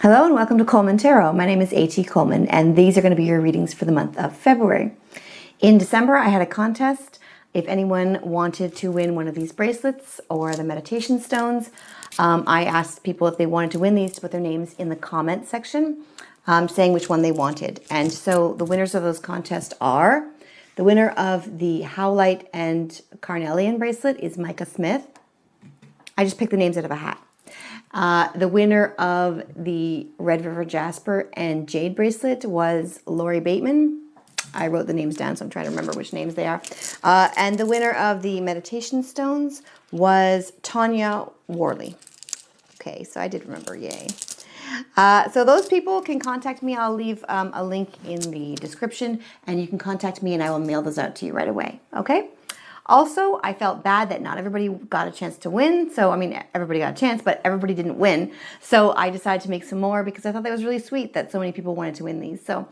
Hello and welcome to Coleman Tarot. My name is A.T. Coleman and these are going to be your readings for the month of February. In December, I had a contest. If anyone wanted to win one of these bracelets or the meditation stones, I asked people if they wanted to win these to put their names in the comment section, saying which one they wanted. And so the winners of those contests are, the winner of the Howlite and Carnelian bracelet is Micah Smith. I just picked the names out of a hat. The winner of the Red River Jasper and Jade bracelet was Lori Bateman. I wrote the names down, so I'm trying to remember which names they are. And the winner of the meditation stones was Tanya Worley. Okay, so I did remember, yay. So those people can contact me. I'll leave a link in the description, and you can contact me, and I will mail those out to you right away, okay? Also, I felt bad that not everybody got a chance to win. So, I mean, everybody got a chance, but everybody didn't win. So I decided to make some more because I thought that was really sweet that so many people wanted to win these. So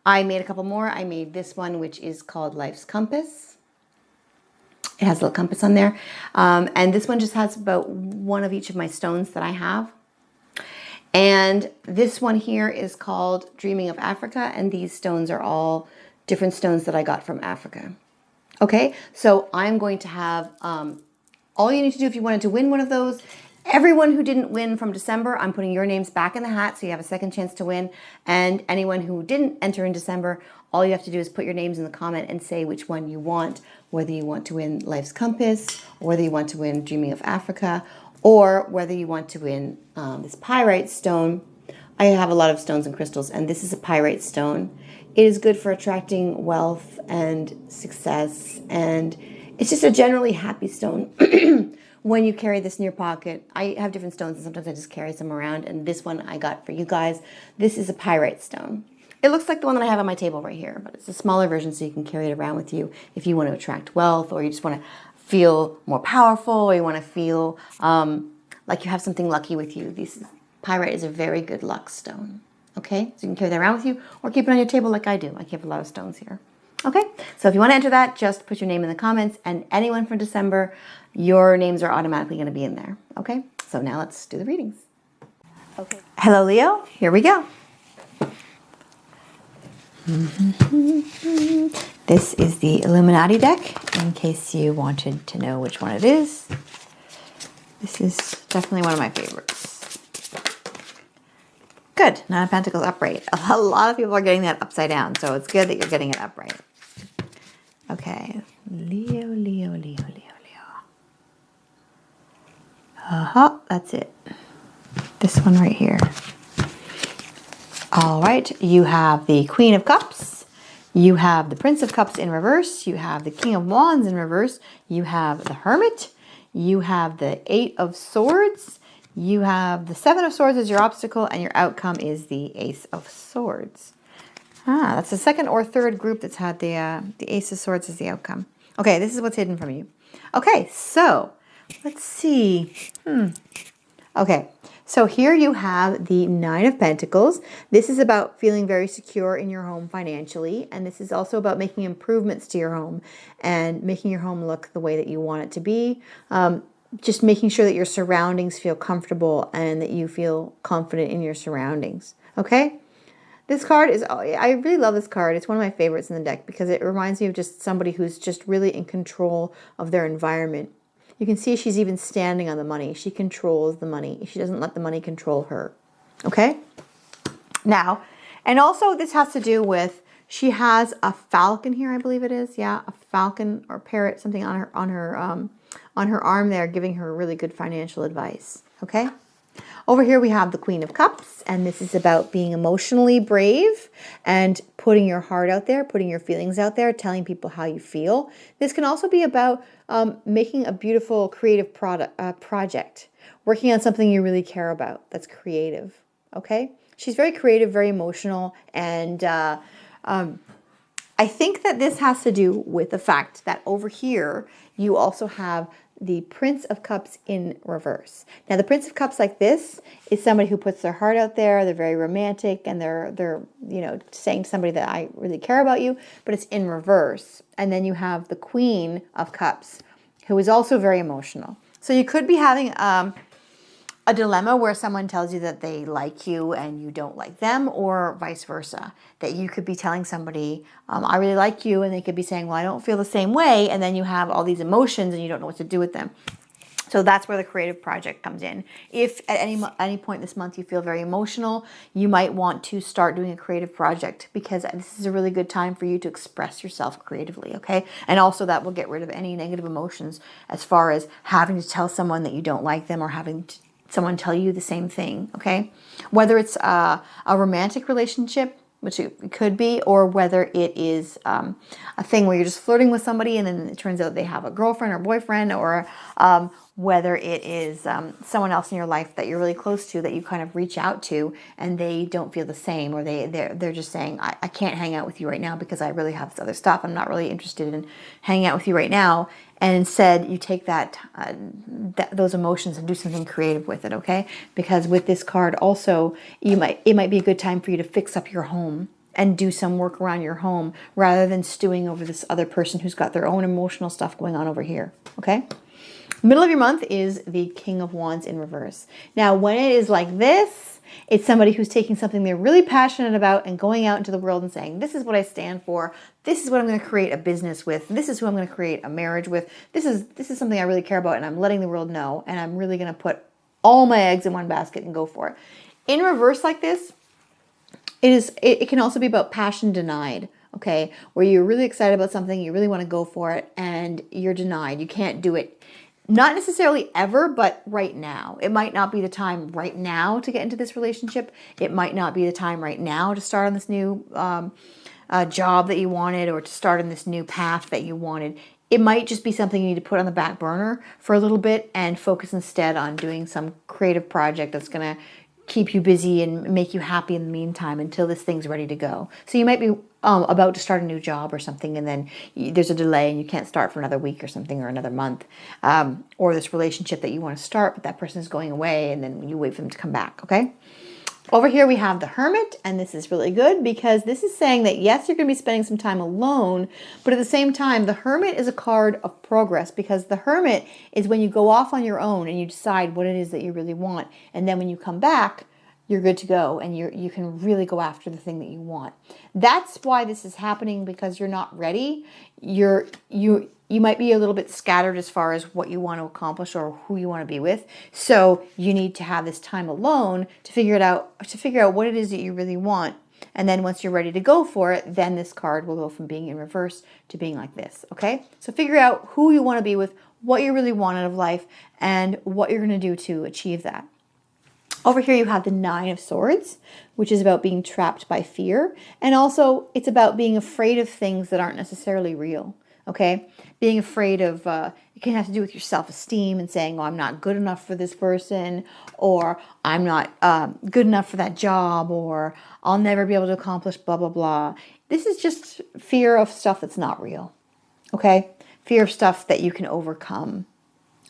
I made a couple more. I made this one, which is called Life's Compass. It has a little compass on there. And this one just has about one of each of my stones that I have. And this one here is called Dreaming of Africa. And these stones are all different stones that I got from Africa. Okay, so I'm going to have, all you need to do if you wanted to win one of those, everyone who didn't win from December, I'm putting your names back in the hat so you have a second chance to win. And anyone who didn't enter in December, all you have to do is put your names in the comment and say which one you want, whether you want to win Life's Compass, or whether you want to win Dreaming of Africa, or whether you want to win this pyrite stone. I have a lot of stones and crystals, and this is a pyrite stone. It is good for attracting wealth and success, and it's just a generally happy stone when you carry this in your pocket. I have different stones, and sometimes I just carry some around, and this one I got for you guys. This is a pyrite stone. It looks like the one that I have on my table right here, but it's a smaller version, so you can carry it around with you if you want to attract wealth, or you just want to feel more powerful, or you want to feel like you have something lucky with you. Pyrite is a very good luck stone. Okay, so you can carry that around with you or keep it on your table like I do. I keep a lot of stones here. Okay, so if you want to enter that, just put your name in the comments, and anyone from December, your names are automatically going to be in there. Okay, so now let's do the readings. Okay. Hello, Leo. Here we go. This is the Illuminati deck, in case you wanted to know which one it is. This is definitely one of my favorites. Good. Nine of Pentacles upright. A lot of people are getting that upside down, so it's good that you're getting it upright. Okay. Leo, Leo, Leo, Leo, Leo. That's it. This one right here. All right. You have the Queen of Cups. You have the Prince of Cups in reverse. You have the King of Wands in reverse. You have the Hermit. You have the Eight of Swords. You have the Seven of Swords as your obstacle, and your outcome is the Ace of Swords. That's the second or third group that's had the Ace of Swords as the outcome. Okay, this is what's hidden from you. Okay, so let's see. Okay, so here you have the Nine of Pentacles. This is about feeling very secure in your home financially, and this is also about making improvements to your home and making your home look the way that you want it to be. Just making sure that your surroundings feel comfortable and that you feel confident in your surroundings. Okay? This card is, I really love this card. It's one of my favorites in the deck because it reminds me of just somebody who's just really in control of their environment. You can see she's even standing on the money. She controls the money. She doesn't let the money control her. Okay? Now, and also this has to do with, she has a falcon here, I believe it is. Yeah, a falcon or parrot, something on her arm there, giving her really good financial advice. Okay? Over here we have the Queen of Cups, and this is about being emotionally brave and putting your heart out there, putting your feelings out there, telling people how you feel. This can also be about making a beautiful creative project, working on something you really care about that's creative. Okay? She's very creative, very emotional, and I think that this has to do with the fact that over here you also have the Prince of Cups in reverse. Now the Prince of Cups like this is somebody who puts their heart out there. They're very romantic, and they're saying to somebody that I really care about you, but it's in reverse. And then you have the Queen of Cups, who is also very emotional. So you could be having a dilemma where someone tells you that they like you and you don't like them, or vice versa. That you could be telling somebody, I really like you, and they could be saying, well, I don't feel the same way, and then you have all these emotions and you don't know what to do with them. So that's where the creative project comes in. If at any point this month you feel very emotional, you might want to start doing a creative project, because this is a really good time for you to express yourself creatively, okay? And also that will get rid of any negative emotions as far as having to tell someone that you don't like them, or having someone tell you the same thing, okay? Whether it's a romantic relationship, which it could be, or whether it is a thing where you're just flirting with somebody and then it turns out they have a girlfriend or boyfriend, or whether it is someone else in your life that you're really close to that you kind of reach out to and they don't feel the same, or they're just saying, I can't hang out with you right now because I really have this other stuff. I'm not really interested in hanging out with you right now. And instead you take those emotions and do something creative with it, okay? Because with this card also, it might be a good time for you to fix up your home and do some work around your home, rather than stewing over this other person who's got their own emotional stuff going on over here, okay? Middle of your month is the King of Wands in reverse. Now, when it is like this, it's somebody who's taking something they're really passionate about and going out into the world and saying, this is what I stand for. This is what I'm going to create a business with. This is who I'm going to create a marriage with. This is something I really care about, and I'm letting the world know, and I'm really going to put all my eggs in one basket and go for it. In reverse like this, it can also be about passion denied, okay? Where you're really excited about something, you really want to go for it, and you're denied. You can't do it. Not necessarily ever, but right now. It might not be the time right now to get into this relationship. It might not be the time right now to start on this new job that you wanted, or to start on this new path that you wanted. It might just be something you need to put on the back burner for a little bit and focus instead on doing some creative project that's going to keep you busy and make you happy in the meantime until this thing's ready to go. So you might be about to start a new job or something, and then there's a delay and you can't start for another week or something, or another month, or this relationship that you want to start, but that person is going away, and then you wait for them to come back, okay? Over here we have the Hermit, and this is really good because this is saying that yes, you're going to be spending some time alone, but at the same time, the Hermit is a card of progress, because the Hermit is when you go off on your own and you decide what it is that you really want, and then when you come back, you're good to go, and you can really go after the thing that you want. That's why this is happening, because you're not ready. You might be a little bit scattered as far as what you want to accomplish or who you want to be with. So you need to have this time alone to figure out what it is that you really want. And then once you're ready to go for it, then this card will go from being in reverse to being like this, okay? So figure out who you want to be with, what you really want out of life, and what you're going to do to achieve that. Over here you have the Nine of Swords, which is about being trapped by fear. And also it's about being afraid of things that aren't necessarily real, okay? Being afraid of, it can have to do with your self-esteem and saying, oh, I'm not good enough for this person, or I'm not good enough for that job, or I'll never be able to accomplish blah, blah, blah. This is just fear of stuff that's not real, okay? Fear of stuff that you can overcome.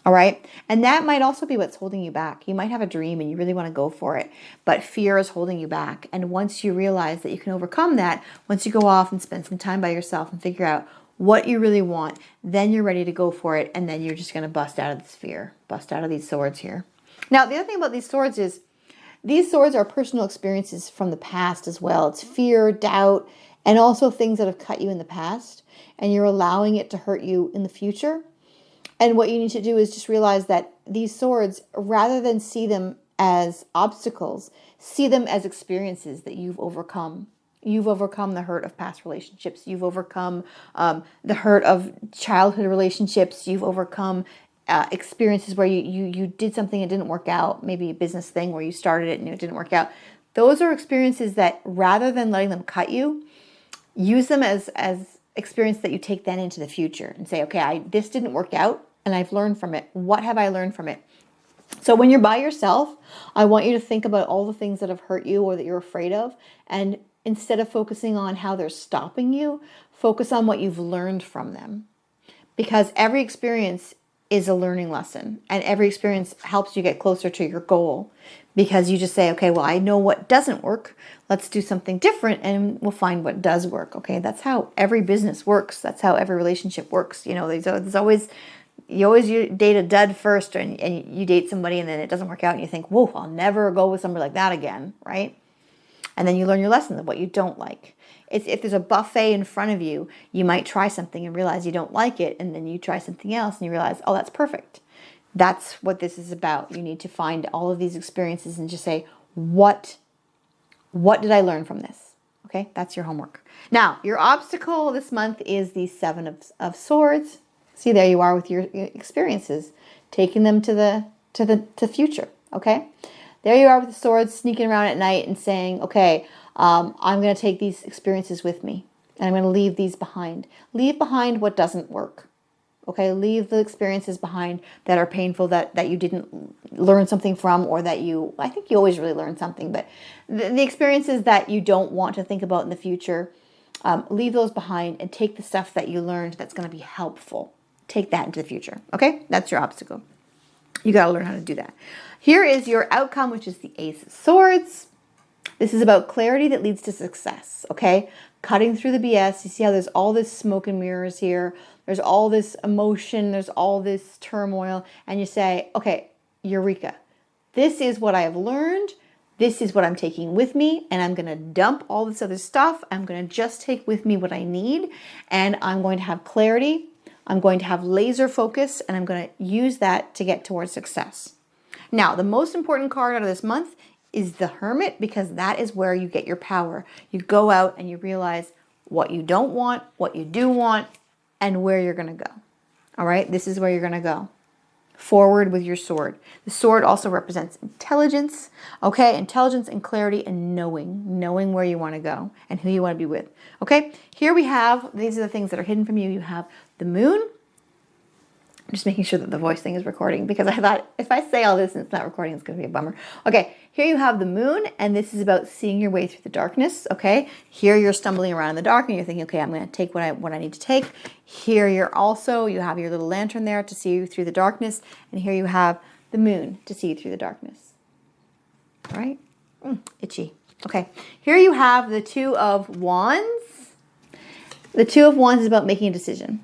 All right. And that might also be what's holding you back. You might have a dream and you really want to go for it, but fear is holding you back. And once you realize that you can overcome that, once you go off and spend some time by yourself and figure out what you really want, then you're ready to go for it. And then you're just going to bust out of this fear, bust out of these swords here. Now, the other thing about these swords is these swords are personal experiences from the past as well. It's fear, doubt, and also things that have cut you in the past, and you're allowing it to hurt you in the future. And what you need to do is just realize that these swords, rather than see them as obstacles, see them as experiences that you've overcome. You've overcome the hurt of past relationships. You've overcome the hurt of childhood relationships. You've overcome experiences where you did something that didn't work out, maybe a business thing where you started it and it didn't work out. Those are experiences that, rather than letting them cut you, use them as experience that you take then into the future and say, okay, this didn't work out and I've learned from it. What have I learned from it? So when you're by yourself, I want you to think about all the things that have hurt you or that you're afraid of. And instead of focusing on how they're stopping you, focus on what you've learned from them. Because every experience is a learning lesson, and every experience helps you get closer to your goal, because you just say, okay, well, I know what doesn't work. Let's do something different and we'll find what does work. Okay. That's how every business works. That's how every relationship works. You know, there's always you always date a dud first, and you date somebody and then it doesn't work out and you think, whoa, I'll never go with somebody like that again, right? And then you learn your lesson of what you don't like. If there's a buffet in front of you, you might try something and realize you don't like it, and then you try something else and you realize, oh, that's perfect. That's what this is about. You need to find all of these experiences and just say, what did I learn from this? Okay, that's your homework. Now, your obstacle this month is the Seven of Swords. See, there you are with your experiences, taking them to the future. Okay, there you are with the swords, sneaking around at night and saying, okay, I'm going to take these experiences with me, and I'm going to leave these behind. Leave behind what doesn't work. Okay, leave the experiences behind that are painful, that you didn't learn something from, or that I think you always really learn something, but the experiences that you don't want to think about in the future, leave those behind and take the stuff that you learned that's going to be helpful. Take that into the future. Okay, that's your obstacle. You got to learn how to do that. Here is your outcome, which is the Ace of Swords. This is about clarity that leads to success. Okay, cutting through the BS. You see how there's all this smoke and mirrors here. There's all this emotion, there's all this turmoil, and you say, okay, Eureka, this is what I have learned, this is what I'm taking with me, and I'm going to dump all this other stuff. I'm going to just take with me what I need, and I'm going to have clarity, I'm going to have laser focus, and I'm going to use that to get towards success. Now, the most important card out of this month is the Hermit, because that is where you get your power. You go out and you realize what you don't want, what you do want, and where you're going to go. All right, this is where you're going to go. Forward with your sword. The sword also represents intelligence, okay? Intelligence and clarity and knowing where you want to go and who you want to be with. Okay, here we have, these are the things that are hidden from you. You have the moon. I'm just making sure that the voice thing is recording, because I thought if I say all this and it's not recording, it's going to be a bummer. Okay, here you have the moon, and this is about seeing your way through the darkness, okay? Here you're stumbling around in the dark and you're thinking, okay, I'm going to take what I need to take. Here you have your little lantern there to see you through the darkness, and here you have the moon to see you through the darkness. All right? Itchy. Okay, here you have the Two of Wands. The Two of Wands is about making a decision.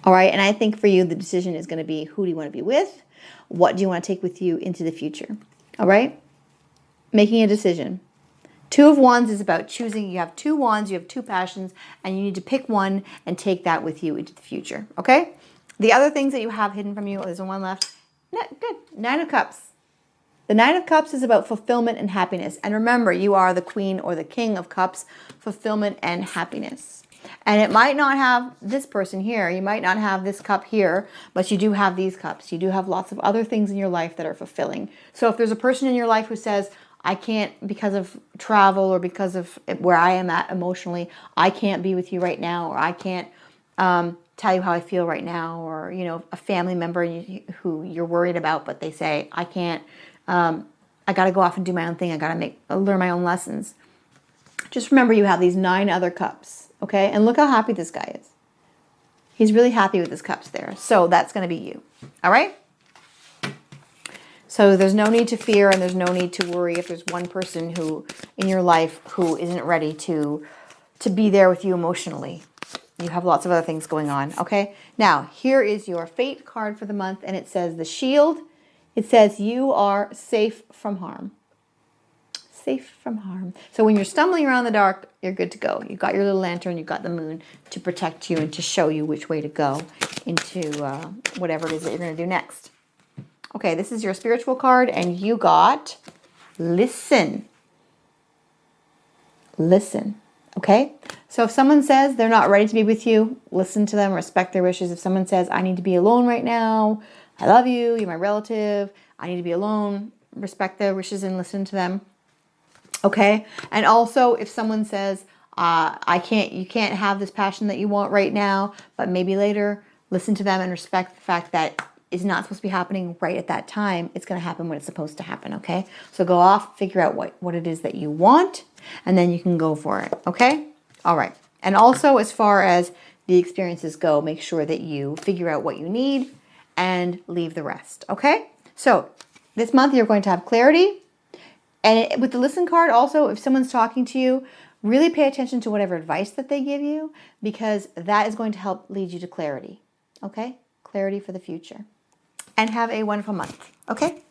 All right, and I think for you, the decision is going to be, who do you want to be with? What do you want to take with you into the future? All right, making a decision. Two of Wands is about choosing. You have two wands, you have two passions, and you need to pick one and take that with you into the future. Okay, the other things that you have hidden from you, there's one left. Good. Nine of Cups. The Nine of Cups is about fulfillment and happiness. And remember, you are the Queen or the King of Cups, fulfillment and happiness. And it might not have this person here. You might not have this cup here, but you do have these cups. You do have lots of other things in your life that are fulfilling. So if there's a person in your life who says, I can't, because of travel or because of where I am at emotionally, I can't be with you right now, or I can't tell you how I feel right now, or, you know, a family member who you're worried about, but they say, I can't, I got to go off and do my own thing. I got to learn my own lessons. Just remember, you have these 9 other cups. Okay, and look how happy this guy is. He's really happy with his cups there. So that's going to be you. All right? So there's no need to fear, and there's no need to worry if there's one person who in your life who isn't ready to be there with you emotionally. You have lots of other things going on. Okay? Now, here is your fate card for the month, and it says the Shield. It says you are safe from harm. Safe from harm. So when you're stumbling around in the dark, you're good to go. You've got your little lantern, you've got the moon to protect you and to show you which way to go into whatever it is that you're going to do next. Okay, this is your spiritual card, and you got listen. Listen. Okay? So if someone says they're not ready to be with you, listen to them, respect their wishes. If someone says, I need to be alone right now, I love you, you're my relative, I need to be alone, respect their wishes and listen to them. Okay, and also if someone says, you can't have this passion that you want right now, but maybe later, listen to them and respect the fact that it's not supposed to be happening right at that time. It's going to happen when it's supposed to happen, okay? So go off, figure out what it is that you want, and then you can go for it, okay? All right, and also as far as the experiences go, make sure that you figure out what you need and leave the rest, okay? So this month you're going to have clarity. And with the listen card also, if someone's talking to you, really pay attention to whatever advice that they give you, because that is going to help lead you to clarity. Okay? clarity for the future. And have a wonderful month. Okay?